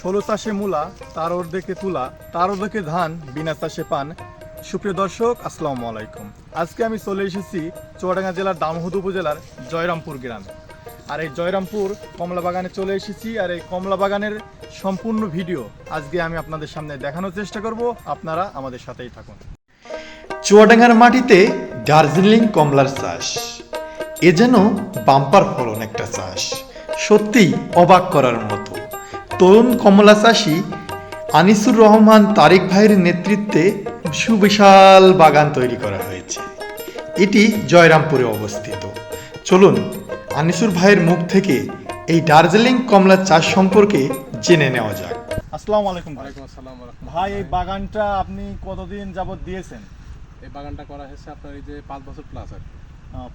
ষোলো চাষে মূলা, তার অর্ধেকে তুলা, তার অর্ধেকে ধান, বিনা চাষে পান। সুপ্রিয় দর্শক, আসসালামু আলাইকুম। আজকে আমি চলে এসেছি চুয়াডাঙ্গা জেলার দামোহদ উপজেলার জয়রামপুর গ্রামে। আর এই জয়রামপুর কমলা বাগানে চলে এসেছি। আর এই কমলা বাগানের সম্পূর্ণ ভিডিও আজকে আমি আপনাদের সামনে দেখানোর চেষ্টা করব। আপনারা আমাদের সাথেই থাকুন। চুয়াডাঙ্গার মাটিতে দার্জিলিং কমলার চাষ, এ যেন বাম্পার ফলন একটা চাষ, সত্যিই অবাক করার মতো। তরুণ কমলা চাষি আনিসুর রহমান তারেক ভাইয়ের নেতৃত্বে সুবিশাল বাগান তৈরি করা হয়েছে। এটি জয়রামপুরে অবস্থিত। চলুন আনিসুর ভাইয়ের মুখ থেকে এই দার্জিলিং কমলা চাষ সম্পর্কে জেনে নেওয়া যাক। আসসালামু আলাইকুম ভাই। ওয়ালাইকুম আসসালাম ওয়া রাহমাতুল্লাহ। ভাই, এই বাগানটা আপনি কতদিন যাবত দিয়েছেন? এই বাগানটা করা হয়েছে আপনার এই যে 5 বছর প্লাস আর কি।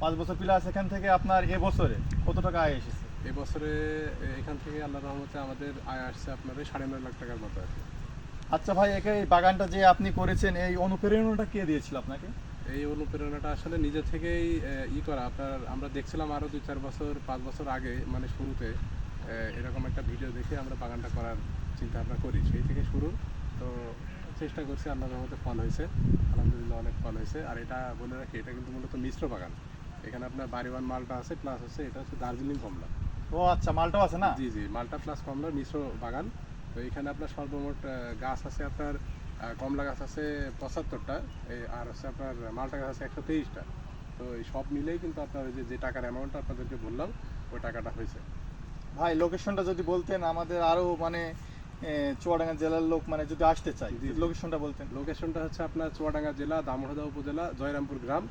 5 বছর প্লাস। এখান থেকে আপনার এবছরে কত টাকা আয় এসেছে? এই বছরে এখান থেকে আল্লাহর রহমতে আমাদের আয় আসছে আপনার 9.5 লাখ টাকার মতো আর কি। আচ্ছা ভাই, এই বাগানটা যে আপনি করেছেন, এই অনুপ্রেরণাটা কে দিয়েছিল আপনাকে? এই অনুপ্রেরণাটা আসলে নিজে থেকেই করা আপনার। আমরা দেখছিলাম আরও 2-4 বছর 5 বছর আগে, মানে শুরুতে এরকম একটা ভিডিও দেখে আমরা বাগানটা করার চিন্তা ভাবনা করি। সেই থেকে শুরু। তো চেষ্টা করছি, আল্লাহর রহমতে ফল হয়েছে, আলহামদুলিল্লাহ অনেক ফল হয়েছে। আর এটা বলে রাখি, এটা কিন্তু মূলত মিশ্র বাগান। এখানে আপনার বাড়িওয়ান মালটা আছে, প্লাস আছে এটা হচ্ছে দার্জিলিং কমলা। ও আচ্ছা, মালটাও আছে না? জি জি, মালটা প্লাস কমলার মিশ্র বাগান। তো এখানে আপনার সর্বমোট গাছ আছে আপনার, কমলা গাছ আছে 75টা, আর হচ্ছে আপনার মালটা গাছ আছে 123টা। তো এই সব মিলেই কিন্তু আপনার ওই যে টাকার অ্যামাউন্টটা আপনাদেরকে বললাম, ওই টাকাটা হয়েছে। ভাই, লোকেশনটা যদি বলতেন, আমাদের আরো মানে চুয়াডাঙ্গা জেলার লোক মানে যদি আসতে চাই, জি, জি। লোকেশনটা বলতেন। লোকেশনটা হচ্ছে আপনার চুয়াডাঙ্গা জেলা দামোহদা উপজেলা জয়রামপুর গ্রাম,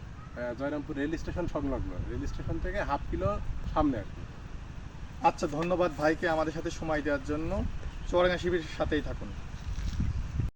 জয়রামপুর রেল স্টেশন সংলগ্ন। রেল স্টেশন থেকে হাফ কিলো সামনে আর কি। আচ্ছা, ধন্যবাদ ভাইকে আমাদের সাথে সময় দেওয়ার জন্য। চুয়াডাঙ্গা শিবিরের সাথেই থাকুন।